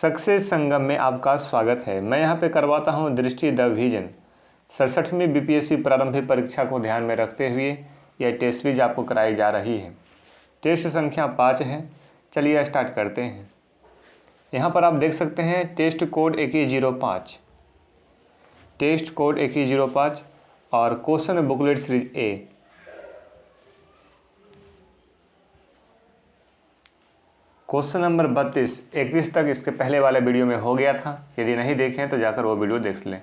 Success संगम में आपका स्वागत है। मैं यहाँ पे करवाता हूँ दृष्टि द विजन। 67वीं बीपीएससी प्रारंभिक परीक्षा को ध्यान में रखते हुए यह टेस्ट सीरीज आपको कराई जा रही है। टेस्ट संख्या 5 है। चलिए स्टार्ट करते हैं। यहाँ पर आप देख सकते हैं टेस्ट कोड 2105, टेस्ट कोड 2105 और question booklet series A. Question number 32 31 तक इसके पहले वाले वीडियो में हो गया था। यदि नहीं देखें तो जाकर वो वीडियो देख लें।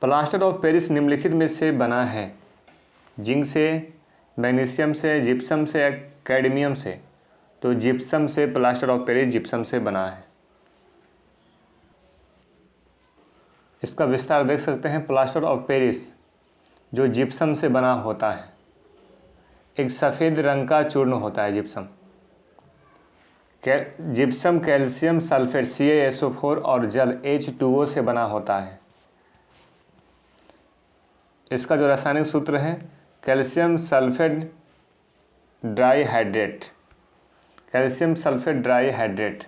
प्लास्टर ऑफ पेरिस निम्नलिखित में से बना है? जिंक से, मैग्नीशियम से, जिप्सम से या कैडमियम से? तो जिप्सम से, प्लास्टर ऑफ पेरिस जिप्सम से बना है। इसका विस्तार देख सकते हैं। प्लास्टर ऑफ पेरिस जो जिप्सम से बना होता है, एक सफ़ेद रंग का चूर्ण होता है gypsum. Gypsum calcium sulphate CaSO4 और जल H2O से बना होता है। इसका जो रासायनिक सूत्र है calcium sulphate dihydrate, calcium sulphate dihydrate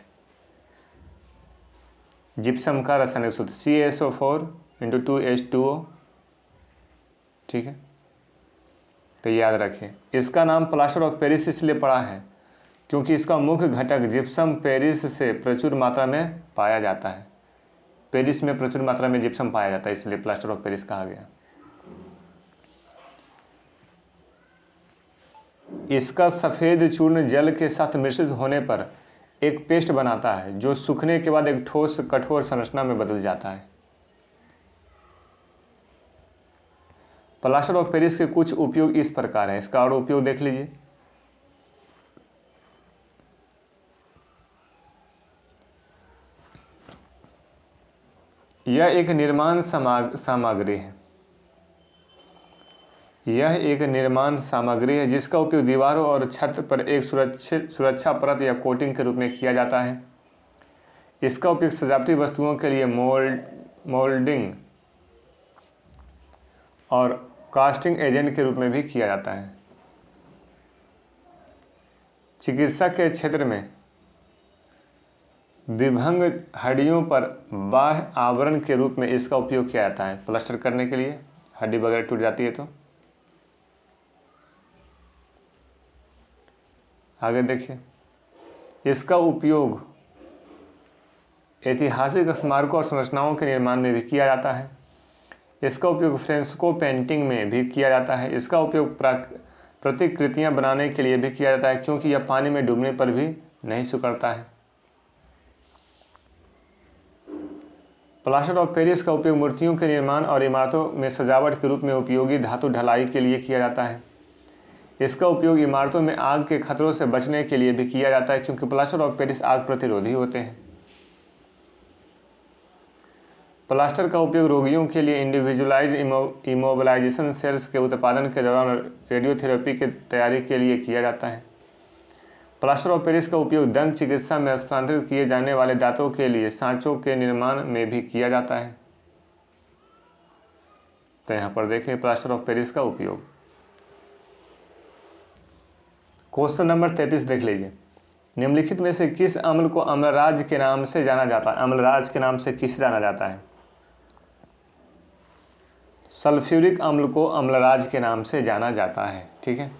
gypsum का रासायनिक सूत्र CaSO4 × 2H2O। ठीक है, तो याद रखें। इसका नाम प्लास्टर ऑफ पेरिस इसलिए पड़ा है क्योंकि इसका मुख्य घटक जिप्सम पेरिस से प्रचुर मात्रा में पाया जाता है। पेरिस में प्रचुर मात्रा में जिप्सम पाया जाता है, इसलिए प्लास्टर ऑफ पेरिस कहा गया। इसका सफ़ेद चूर्ण जल के साथ मिश्रित होने पर एक पेस्ट बनाता है जो सूखने के बाद एक ठोस कठोर संरचना में बदल जाता है। प्लास्टर ऑफ पेरिस के कुछ उपयोग इस प्रकार हैं। इसका और उपयोग देख लीजिए। यह एक निर्माण सामग्री है। यह एक निर्माण सामग्री है जिसका उपयोग दीवारों और छत पर एक सुरक्षा परत या कोटिंग के रूप में किया जाता है। इसका उपयोग सजावटी वस्तुओं के लिए मोल्डिंग और कास्टिंग एजेंट के रूप में भी किया जाता है। चिकित्सा के क्षेत्र में विभंग हड्डियों पर बाह्य आवरण के रूप में इसका उपयोग किया जाता है। प्लास्टर करने के लिए हड्डी वगैरह टूट जाती है तो। आगे देखिए, इसका उपयोग ऐतिहासिक स्मारकों और संरचनाओं के निर्माण में भी किया जाता है। इसका उपयोग फ्रेस्को पेंटिंग में भी किया जाता है। इसका उपयोग प्रतिकृतियां बनाने के लिए भी किया जाता है क्योंकि यह पानी में डूबने पर भी नहीं सिकुड़ता है। प्लास्टर ऑफ पेरिस का उपयोग मूर्तियों के निर्माण और इमारतों में सजावट के रूप में उपयोगी धातु ढलाई के लिए किया जाता है। इसका उपयोग इमारतों में आग के खतरों से बचने के लिए भी किया जाता है क्योंकि प्लास्टर ऑफ पेरिस आग प्रतिरोधी होते हैं। प्लास्टर का उपयोग रोगियों के लिए इंडिविजुअलाइज्ड इमोबिलाइजेशन सेल्स के उत्पादन के दौरान रेडियोथेरेपी की तैयारी के लिए किया जाता है। प्लास्टर ऑफ पेरिस का उपयोग दंत चिकित्सा में स्थानांतरित किए जाने वाले दांतों के लिए सांचों के निर्माण में भी किया जाता है। तो यहाँ पर देखें प्लास्टर ऑफ पेरिस का उपयोग। क्वेश्चन नंबर 33 देख लीजिए। निम्नलिखित में से किस अम्ल को अम्लराज के नाम से जाना जाता है? अम्लराज के नाम से किसे जाना जाता है? सल्फ्यूरिक अम्ल को अम्लराज के नाम से जाना जाता है। ठीक है,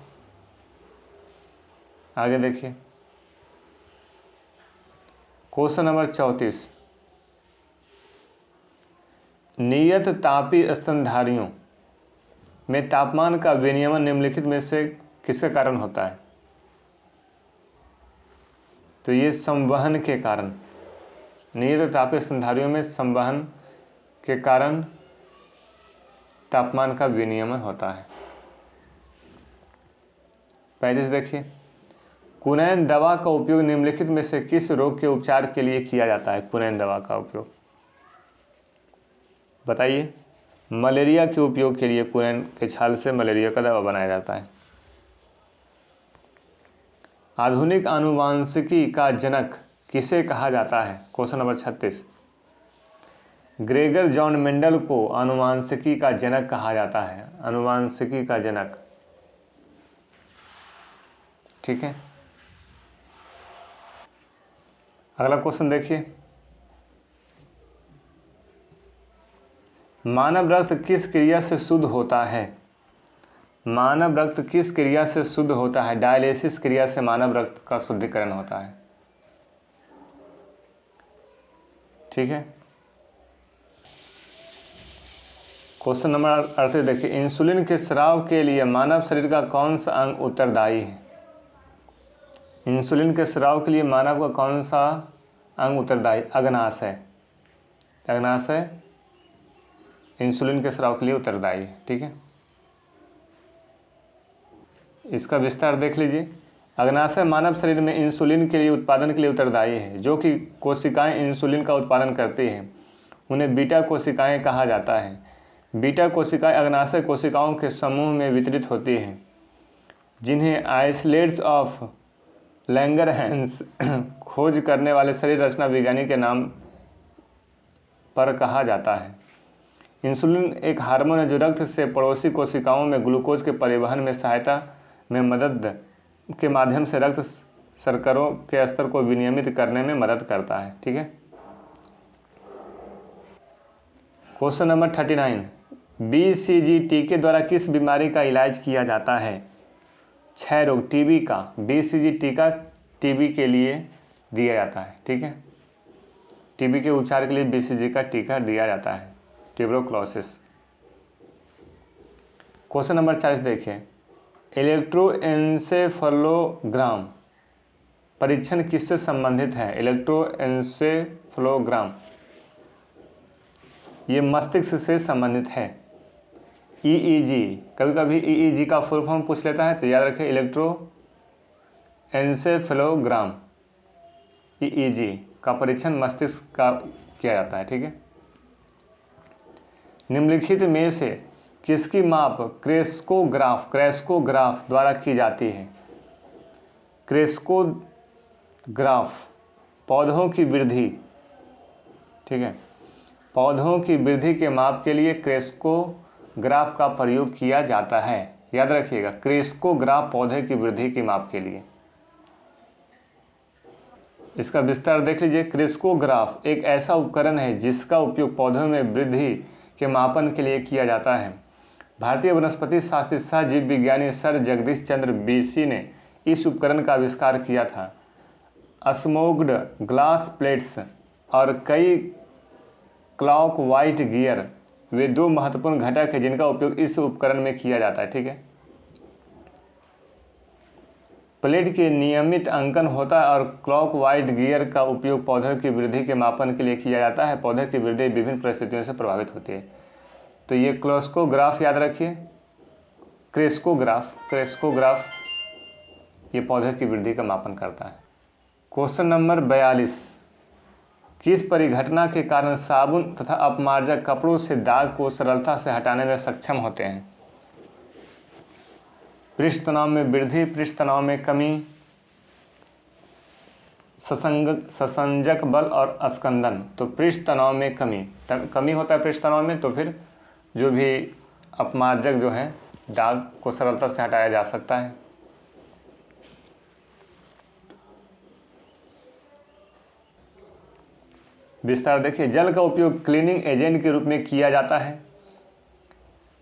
आगे देखिए। क्वेश्चन नंबर 34, नियत तापीय स्तनधारियों में तापमान का विनियमन निम्नलिखित में से किसके कारण होता है? तो ये संवहन के कारण। नियत तापीय स्तनधारियों में संवहन के कारण तापमान का विनियमन होता है। पहले से देखिए, कुनैन दवा का उपयोग निम्नलिखित में से किस रोग के उपचार के लिए किया जाता है? कुनैन दवा का उपयोग बताइए। मलेरिया के उपयोग के लिए कुनैन के छाल से मलेरिया का दवा बनाया जाता है। आधुनिक आनुवांशिकी का जनक किसे कहा जाता है? Question number 36, Gregor John Mendel को आनुवांशिकी का जनक कहा जाता है। आनुवांशिकी का जनक। ठीक है, अगला क्वेश्चन देखिए, मानव रक्त किस क्रिया से शुद्ध होता है? मानव रक्त किस क्रिया से शुद्ध होता है? डायलिसिस क्रिया से मानव रक्त का शुद्धिकरण होता है। ठीक है। क्वेश्चन नंबर 38 देखिए, इंसुलिन के स्राव के लिए मानव शरीर का कौन सा अंग उत्तरदायी है? इंसुलिन के स्राव के लिए मानव का कौन सा अंग उत्तरदायी? अग्नाशय। अग्नाशय इंसुलिन के स्राव के लिए उत्तरदायी है। ठीक है, इसका विस्तार देख लीजिए। अग्नाशय मानव शरीर में इंसुलिन के लिए उत्पादन के लिए उत्तरदायी है। जो कि कोशिकाएं इंसुलिन का उत्पादन करती हैं उन्हें बीटा कोशिकाएं कहा जाता है। बीटा कोशिकाएं अग्नाशय कोशिकाओं के समूह में वितरित होती हैं, जिन्हें आइसलेट्स ऑफ लैंगरहैंस खोज करने वाले शरीर रचना विज्ञानी के नाम पर कहा जाता है। इंसुलिन एक हार्मोन है जो रक्त से पड़ोसी कोशिकाओं में ग्लूकोज के परिवहन में सहायता में मदद के माध्यम से रक्त शर्करों के स्तर को विनियमित करने में मदद करता है। ठीक है। क्वेश्चन नंबर 39, BCG टीके द्वारा किस बीमारी का इलाज किया जाता है? क्षय रोग, टीबी का। BCG टीका टीबी के लिए दिया जाता है। ठीक है, टीबी के उपचार के लिए BCG का टीका दिया जाता है, ट्यूबरकुलोसिस। क्वेश्चन नंबर 40 देखिए, इलेक्ट्रोएन्सेफलोग्राम परीक्षण किससे संबंधित है? इलेक्ट्रोएन्सेफलोग्राम ये मस्तिष्क से संबंधित है। EEG, कभी कभी EEG का फुल फॉर्म पूछ लेता है, तो याद रखें इलेक्ट्रोएन्सेफलोग्राम। EEG का परीक्षण मस्तिष्क का किया जाता है। ठीक है। निम्नलिखित में से किसकी माप क्रेस्कोग्राफ द्वारा की जाती है? क्रेस्कोग्राफ पौधों की वृद्धि। ठीक है, पौधों की वृद्धि के माप के लिए क्रेस्कोग्राफ का प्रयोग किया जाता है। याद रखिएगा, क्रेस्कोग्राफ पौधे की वृद्धि की माप के लिए। इसका विस्तार देख लीजिए। क्रेस्कोग्राफ एक ऐसा उपकरण है जिसका उपयोग पौधों में वृद्धि के मापन के लिए किया जाता है। भारतीय वनस्पति शास्त्री सह जीव विज्ञानी सर जगदीश चंद्र BC ने इस उपकरण का आविष्कार किया था। स्मोक्ड ग्लास प्लेट्स और कई क्लॉक वाइट गियर वे दो महत्वपूर्ण घटक हैं जिनका उपयोग इस उपकरण में किया जाता है। ठीक है, प्लेट के नियमित अंकन होता है और क्लॉक वाइट गियर का उपयोग पौधे की वृद्धि के मापन के लिए किया जाता है। पौधे की वृद्धि विभिन्न परिस्थितियों से प्रभावित होती है। तो ये क्रेस्कोग्राफ याद रखिए, क्रेस्कोग्राफ ये पौधे की वृद्धि का मापन करता है। क्वेश्चन नंबर 42, किस परिघटना के कारण साबुन तथा अपमार्जक कपड़ों से दाग को सरलता से हटाने में सक्षम होते हैं? पृष्ठ तनाव में वृद्धि, पृष्ठ तनाव में कमी, ससंजक बल और अस्कंदन। तो पृष्ठ तनाव में कमी होता है पृष्ठ तनाव में, तो फिर जो भी अपमार्जक जो है दाग को सरलता से हटाया जा सकता है। विस्तार देखिए, जल का उपयोग क्लीनिंग एजेंट के रूप में किया जाता है।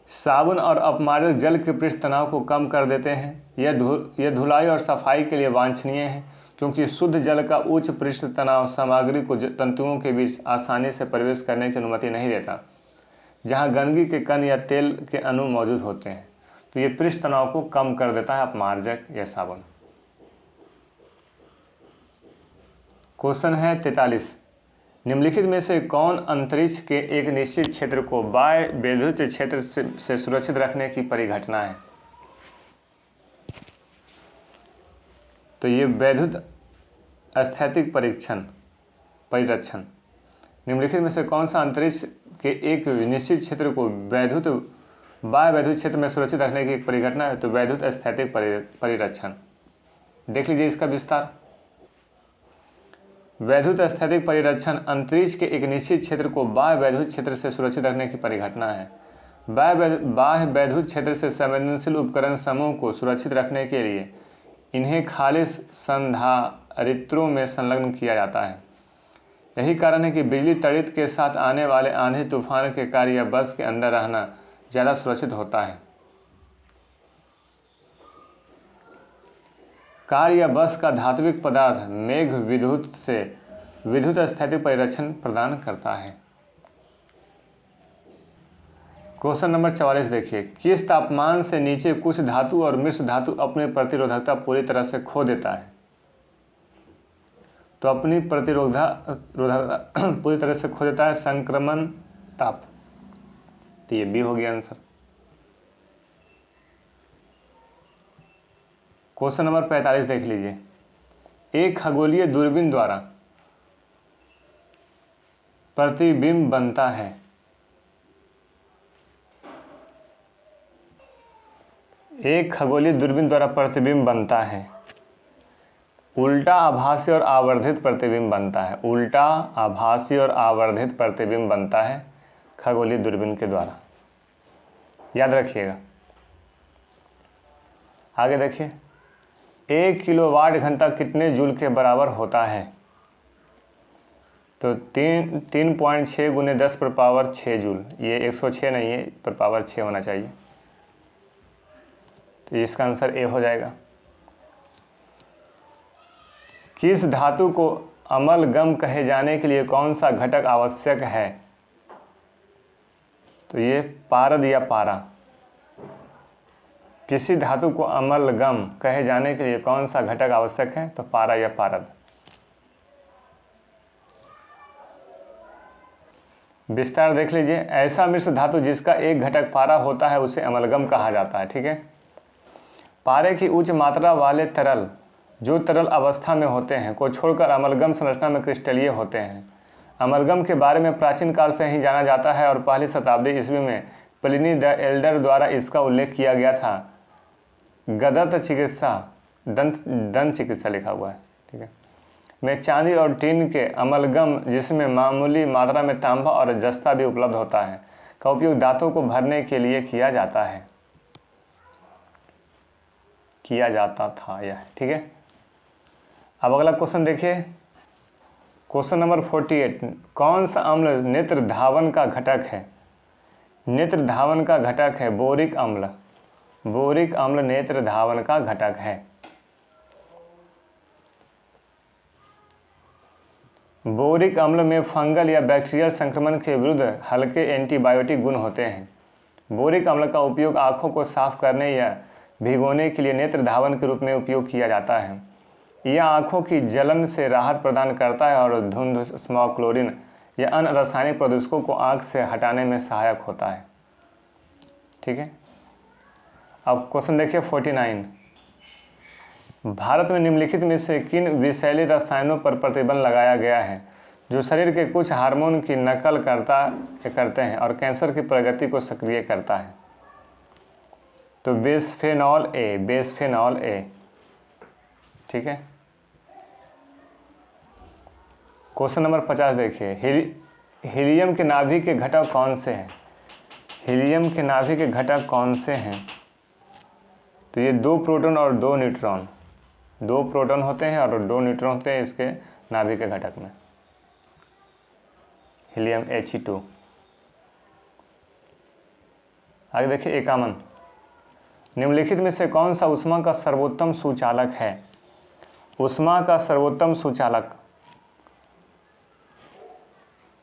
साबुन और अपमार्जक जल के पृष्ठ तनाव को कम कर देते हैं। यह धुलाई और सफाई के लिए वांछनीय है क्योंकि शुद्ध जल का उच्च पृष्ठ तनाव सामग्री को तंतुओं के बीच आसानी से प्रवेश करने की अनुमति नहीं देता, जहां गंदगी के कण या तेल के अणु मौजूद होते हैं। तो ये पृष्ठ तनाव को कम कर देता है अपमार्जक या साबुन। क्वेश्चन है 43, निम्नलिखित में से कौन अंतरिक्ष के एक निश्चित क्षेत्र को बाह्य वैद्युत क्षेत्र से सुरक्षित रखने की परिघटना है? तो ये वैद्युत स्थैतिक परिरक्षण। निम्नलिखित में से कौन सा अंतरिक्ष के एक निश्चित क्षेत्र को बाह्य वैद्युत क्षेत्र में सुरक्षित रखने की एक परिघटना है? तो वैद्युत स्थैतिक परिरक्षण। देख लीजिए इसका विस्तार। वैद्युत स्थैतिक परिरक्षण अंतरिक्ष के एक निश्चित क्षेत्र को बाह्य वैद्युत क्षेत्र से सुरक्षित रखने की परिघटना है। बाह्य वैद्युत क्षेत्र से संवेदनशील उपकरण समूह को सुरक्षित रखने के लिए इन्हें खालिश संधारित्रों में संलग्न किया जाता है। यही कारण है कि बिजली तड़ित के साथ आने वाले आंधी तूफान के कार या बस के अंदर रहना ज़्यादा सुरक्षित होता है। कार या बस का धात्विक पदार्थ मेघ विद्युत से विद्युत स्थैतिक परिरक्षण प्रदान करता है। क्वेश्चन नंबर 44 देखिए, किस तापमान से नीचे कुछ धातु और मिश्र धातु अपनी प्रतिरोधकता पूरी तरह से खो देता है? तो अपनी प्रतिरोधकता पूरी तरह से खो देता है संक्रमण ताप। तो ये बी हो गया आंसर। क्वेश्चन नंबर 45 देख लीजिए, एक खगोलीय दूरबीन द्वारा प्रतिबिंब बनता है। एक खगोलीय दूरबीन द्वारा प्रतिबिंब बनता है। उल्टा आभासी और आवर्धित प्रतिबिंब बनता है। उल्टा आभासी और आवर्धित प्रतिबिंब बनता है खगोलीय दूरबीन के द्वारा, याद रखिएगा। आगे देखिए, 1 किलोवाट घंटा कितने जूल के बराबर होता है? तो 3.6 × 10⁻6 जूल। ये 106 नहीं है, पर पावर 6 होना चाहिए। तो इसका आंसर ए हो जाएगा। किस धातु को अमलगम कहे जाने के लिए कौन सा घटक आवश्यक है? तो ये पारद या पारा। किसी धातु को अमलगम कहे जाने के लिए कौन सा घटक आवश्यक है? तो पारा या पारद। विस्तार देख लीजिए, ऐसा मिश्र धातु जिसका एक घटक पारा होता है उसे अमलगम कहा जाता है। ठीक है। पारे की उच्च मात्रा वाले तरल जो तरल अवस्था में होते हैं को छोड़कर अमलगम संरचना में क्रिस्टलीय होते हैं। अमलगम के बारे में प्राचीन काल से ही जाना जाता है और पहली शताब्दी ईस्वी में प्लिनी द एल्डर द्वारा इसका उल्लेख किया गया था। गदत चिकित्सा, दंत चिकित्सा लिखा हुआ है, ठीक है, में चांदी और टीन के अमलगम जिसमें मामूली मात्रा में तांबा और जस्ता भी उपलब्ध होता है का उपयोग दांतों को भरने के लिए किया जाता था यह। ठीक है। अब अगला क्वेश्चन देखिए, क्वेश्चन नंबर 48, कौन सा अम्ल नेत्र धावन का घटक है? नेत्र धावन का घटक है बोरिक अम्ल। बोरिक अम्ल नेत्र धावन का घटक है। बोरिक अम्ल में फंगल या बैक्टीरियल संक्रमण के विरुद्ध हल्के एंटीबायोटिक गुण होते हैं। बोरिक अम्ल का उपयोग आंखों को साफ करने या भिगोने के लिए नेत्र धावन के रूप में उपयोग किया जाता है। यह आंखों की जलन से राहत प्रदान करता है और धुंध, स्मॉग, क्लोरीन या अन्य रासायनिक प्रदूषकों को आंख से हटाने में सहायक होता है। ठीक है। अब क्वेश्चन देखिए 49, भारत में निम्नलिखित में से किन विषैले रसायनों पर प्रतिबंध लगाया गया है जो शरीर के कुछ हार्मोन की नकल करते हैं और कैंसर की प्रगति को सक्रिय करता है? तो बिस्फेनॉल ए। ठीक है। क्वेश्चन नंबर 50 देखिए, हीलियम के नाभिक के घटक कौन से हैं? हीलियम के नाभिक के घटक कौन से हैं? तो ये 2 प्रोटॉन और 2 न्यूट्रॉन। 2 प्रोटॉन होते हैं और 2 न्यूट्रॉन होते हैं इसके नाभिक के घटक में। Helium He2। आगे देखिए 51, निम्नलिखित में से कौन सा ऊष्मा का सर्वोत्तम सुचालक है? ऊष्मा का सर्वोत्तम सुचालक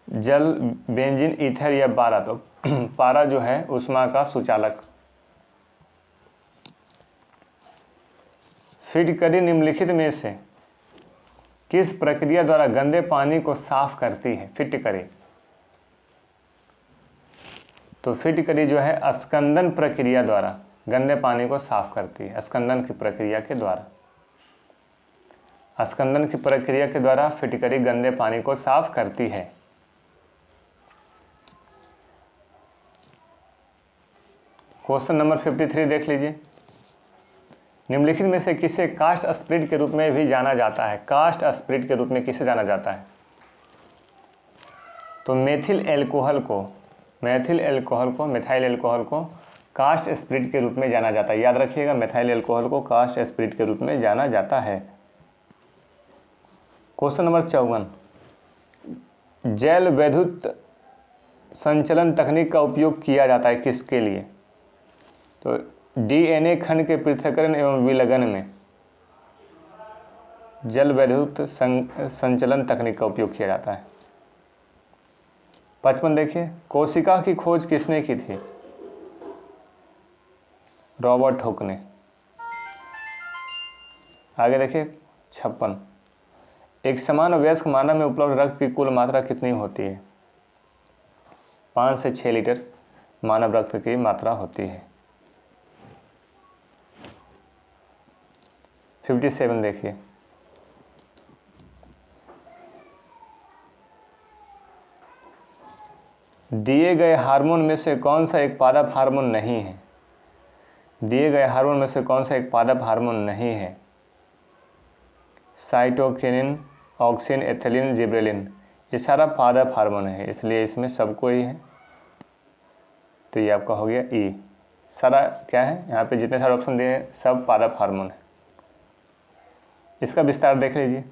जल, बेंजीन, ईथर या पारा? तो पारा जो है ऊष्मा का सुचालक। फिटकरी निम्नलिखित में से किस प्रक्रिया द्वारा गंदे पानी को साफ करती है? फिटकरी। तो फिटकरी जो है अस्कंदन प्रक्रिया द्वारा गंदे पानी को साफ करती है। अस्कंदन की प्रक्रिया के द्वारा, अस्कंदन की प्रक्रिया के द्वारा फिटकरी गंदे पानी को साफ करती है। क्वेश्चन नंबर 53 देख लीजिए, निम्नलिखित में से किसे कास्ट स्पिरिट के रूप में भी जाना जाता है? कास्ट स्पिरिट के रूप में किसे जाना जाता है? तो मिथाइल अल्कोहल को कास्ट स्पिरिट के रूप में जाना जाता है। याद रखिएगा, मिथाइल अल्कोहल को कास्ट स्पिरिट के रूप में जाना जाता है। क्वेश्चन नंबर 54, जैव वैद्युत संचलन तकनीक का उपयोग किया जाता है किसके लिए? तो डीएनए खंड के पृथक्करण एवं विलगन में जल वैद्युत संचलन तकनीक का उपयोग किया जाता है। 55 देखिए, कोशिका की खोज किसने की थी? रॉबर्ट हुक ने। आगे देखिए 56, एक समान वयस्क मानव में उपलब्ध रक्त की कुल मात्रा कितनी होती है? 5 से 6 लीटर मानव रक्त की मात्रा होती है। 57 देखिए, दिए गए हार्मोन में से कौन सा एक पादप हार्मोन नहीं है? दिए गए हार्मोन में से कौन सा एक पादप हार्मोन नहीं है? साइटोकिनिन, ऑक्सिन, एथिलीन, जिबरेलिन, ये सारा पादप हार्मोन है, इसलिए इसमें सबको ही है। तो ये आपका हो गया ई। सारा क्या है, यहाँ पे जितने सारे ऑप्शन दिए हैं सब पादप हार्मोन है। इसका विस्तार देख लीजिए।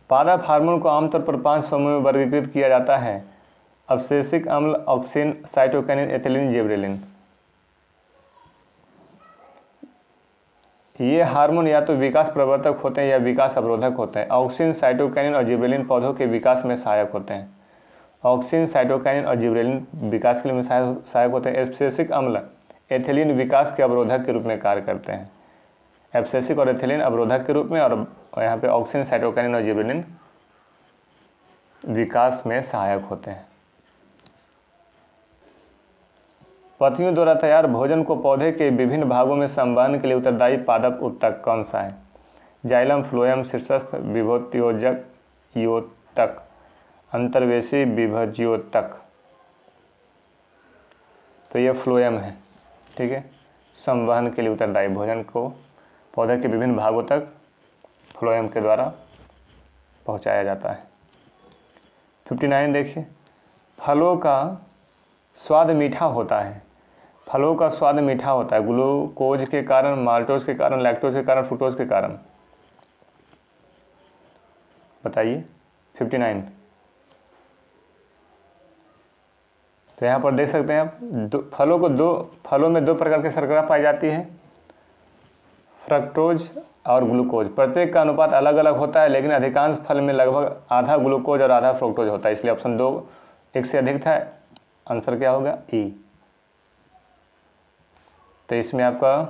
पादप हार्मोन को आमतौर पर 5 समूह में वर्गीकृत किया जाता है: अवशेषिक अम्ल, ऑक्सिन, साइटोकिनिन, एथिलीन, जिबरेलिन। ये हार्मोन या तो विकास प्रवर्तक होते हैं या विकास अवरोधक होते हैं। ऑक्सिन, साइटोकिनिन और जिबरेलिन पौधों के विकास में सहायक होते हैं। ऑक्सिन, साइटोकिनिन और जिबरेलिन विकास के लिए सहायक होते हैं। एब्सेसिक अम्ल, एथिलीन विकास के अवरोधक के रूप में कार्य करते हैं। एब्सेसिक और एथिलीन अवरोधक के रूप में, और यहाँ पे ऑक्सिन, साइटोकिनिन और जिबरेलिन विकास में सहायक होते हैं। पत्तियों द्वारा तैयार भोजन को पौधे के विभिन्न भागों में संवहन के लिए उत्तरदायी पादप उत्तक कौन सा है? जाइलम, फ्लोएम, शीर्षस्थ विभोत्योजक योतक, अंतर्वेशी विभज्योतक। तो ये फ्लोएम है, ठीक है। संवहन के लिए उत्तरदायी, भोजन को पौधे के विभिन्न भागों तक फ्लोएम के द्वारा पहुंचाया जाता है। 59 देखिए, फलों का स्वाद मीठा होता है। फलों का स्वाद मीठा होता है ग्लूकोज के कारण, माल्टोज के कारण, लैक्टोज के कारण, फ्रुक्टोज के कारण। बताइए 59। तो यहाँ पर देख सकते हैं आप, फलों में 2 प्रकार की शर्करा पाई जाती है, फ्रक्टोज और ग्लूकोज। प्रत्येक का अनुपात अलग अलग होता है, लेकिन अधिकांश फल में लगभग आधा ग्लूकोज और आधा फ्रक्टोज होता है। इसलिए ऑप्शन 2 1 से अधिक था। आंसर क्या होगा? ई। तो इसमें आपका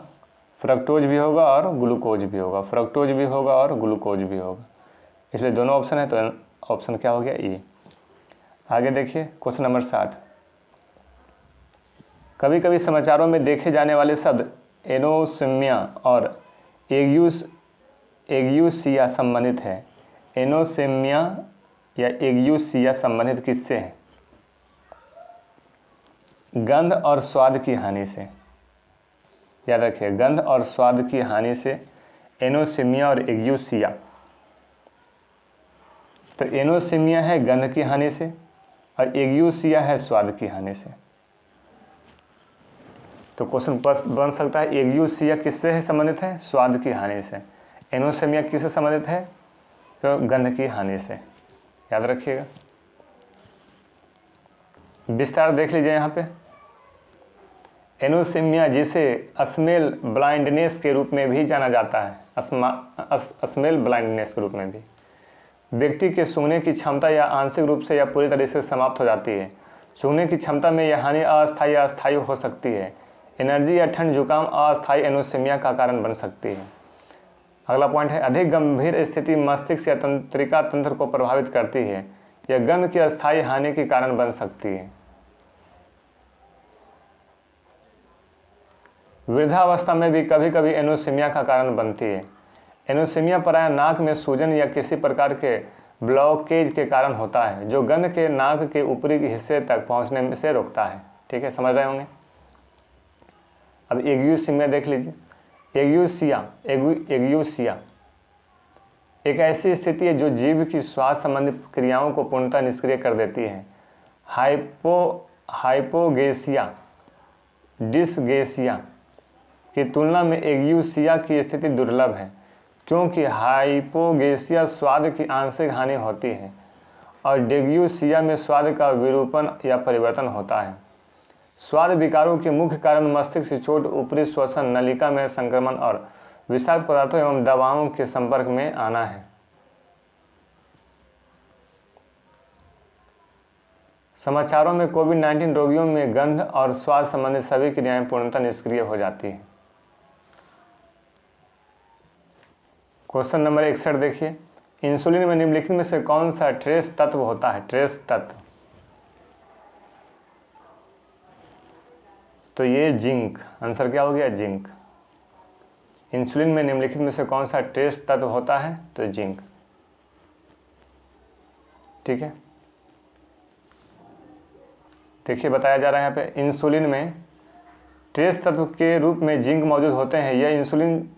फ्रक्टोज भी होगा और ग्लूकोज भी होगा, फ्रक्टोज भी होगा और ग्लूकोज भी होगा, इसलिए दोनों ऑप्शन है। तो ऑप्शन क्या हो गया? ई। आगे देखिए क्वेश्चन नंबर 60, कभी कभी समाचारों में देखे जाने वाले शब्द एनोसिमिया और एग्यूसिया संबंधित है। एनोसिमिया या एग्यूसिया संबंधित किससे है? गंध और स्वाद की हानि से। याद रखिए, गंध और स्वाद की हानि से एनोसिमिया और एग्यूसिया। तो एनोसिमिया है गंध की हानि से और एग्यूसिया है स्वाद की हानि से। तो क्वेश्चन बन सकता है एग्यूसिया किससे है संबंधित है? स्वाद की हानि से। एनोसिमिया किससे संबंधित है? तो गंध की हानि से। याद रखिएगा। विस्तार देख लीजिए यहाँ पे। एनोसिमिया जिसे स्मेल ब्लाइंडनेस के रूप में भी जाना जाता है, स्मेल ब्लाइंडनेस के रूप में भी, व्यक्ति के सूंघने की क्षमता या आंशिक रूप से या पूरी तरह से समाप्त हो जाती है। सूंघने की क्षमता में यह हानि अस्थायी या अस्थायी हो सकती है। एनर्जी या ठंड जुकाम अस्थायी एनोसिमिया का कारण बन सकती है। अगला पॉइंट है, अधिक गंभीर स्थिति मस्तिष्क या तंत्रिका तंत्र को प्रभावित करती है। यह गंध की अस्थायी हानि के कारण बन सकती है। वृद्धावस्था में भी कभी कभी एनोसिमिया का कारण बनती है। एनोसिमिया प्रायः नाक में सूजन या किसी प्रकार के ब्लॉकेज के कारण होता है, जो गंध के नाक के ऊपरी हिस्से तक पहुंचने से रोकता है। ठीक है, समझ रहे होंगे। अब एग्यूसिमिया देख लीजिए। एग्यूसिया एक ऐसी स्थिति है जो जीभ की स्वाद संबंधी क्रियाओं को पूर्णतः निष्क्रिय कर देती है। हाइपोगेसिया डिसगेसिया की तुलना में एग्यूसिया की स्थिति दुर्लभ है, क्योंकि हाइपोगेसिया स्वाद की आंशिक हानि होती है और डिग्यूसिया में स्वाद का विरूपण या परिवर्तन होता है। स्वाद विकारों के मुख्य कारण मस्तिष्क की चोट, ऊपरी श्वसन नलिका में संक्रमण और विषाक्त पदार्थों एवं दवाओं के संपर्क में आना है। समाचारों में कोविड-19 रोगियों में गंध और स्वाद संबंधी सभी क्रियाएं पूर्णतः निष्क्रिय हो जाती हैं। क्वेश्चन नंबर 61 देखिए, इंसुलिन में निम्नलिखित में से कौन सा ट्रेस तत्व होता है? ट्रेस तत्व, तो ये जिंक, आंसर क्या हो गया? जिंक। इंसुलिन में निम्नलिखित में से कौन सा ट्रेस तत्व होता है? तो जिंक। ठीक है, देखिए बताया जा रहा है यहाँ पे, इंसुलिन में ट्रेस तत्व के रूप में जिंक मौजूद होते हैं। यह इंसुलिन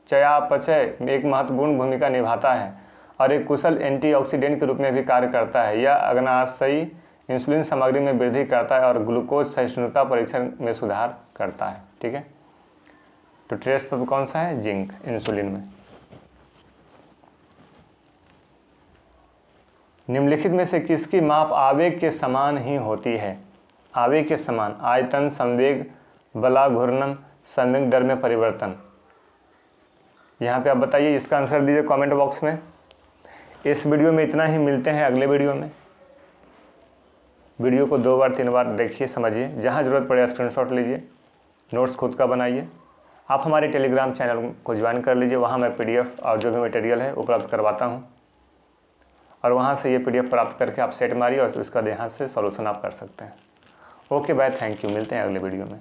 चयापचय में एक महत्वपूर्ण भूमिका निभाता है और एक कुशल एंटीऑक्सीडेंट के रूप में भी कार्य करता है। यह अग्नाशयी इंसुलिन सामग्री में वृद्धि करता है और ग्लूकोज सहिष्णुता परीक्षण में सुधार करता है। ठीक है, तो ट्रेस तत्व कौन सा है? जिंक, इंसुलिन में। निम्नलिखित में से किसकी माप आवेग के समान ही होती है? आवेग के समान, आयतन, संवेग, बला घूर्णन, संवेग दर में परिवर्तन। यहाँ पे आप बताइए, इसका आंसर दीजिए कमेंट बॉक्स में। इस वीडियो में इतना ही, मिलते हैं अगले वीडियो में। वीडियो को 2 बार 3 बार देखिए, समझिए, जहाँ ज़रूरत पड़े स्क्रीनशॉट लीजिए, नोट्स खुद का बनाइए। आप हमारे टेलीग्राम चैनल को ज्वाइन कर लीजिए, वहाँ मैं PDF और जो भी मटेरियल है उपलब्ध करवाता हूँ, और वहाँ से ये PDF प्राप्त करके आप सेट मारिए और उसका ध्यान से सॉल्यूशन आप कर सकते हैं। ओके बाय, थैंक यू, मिलते हैं अगले वीडियो में।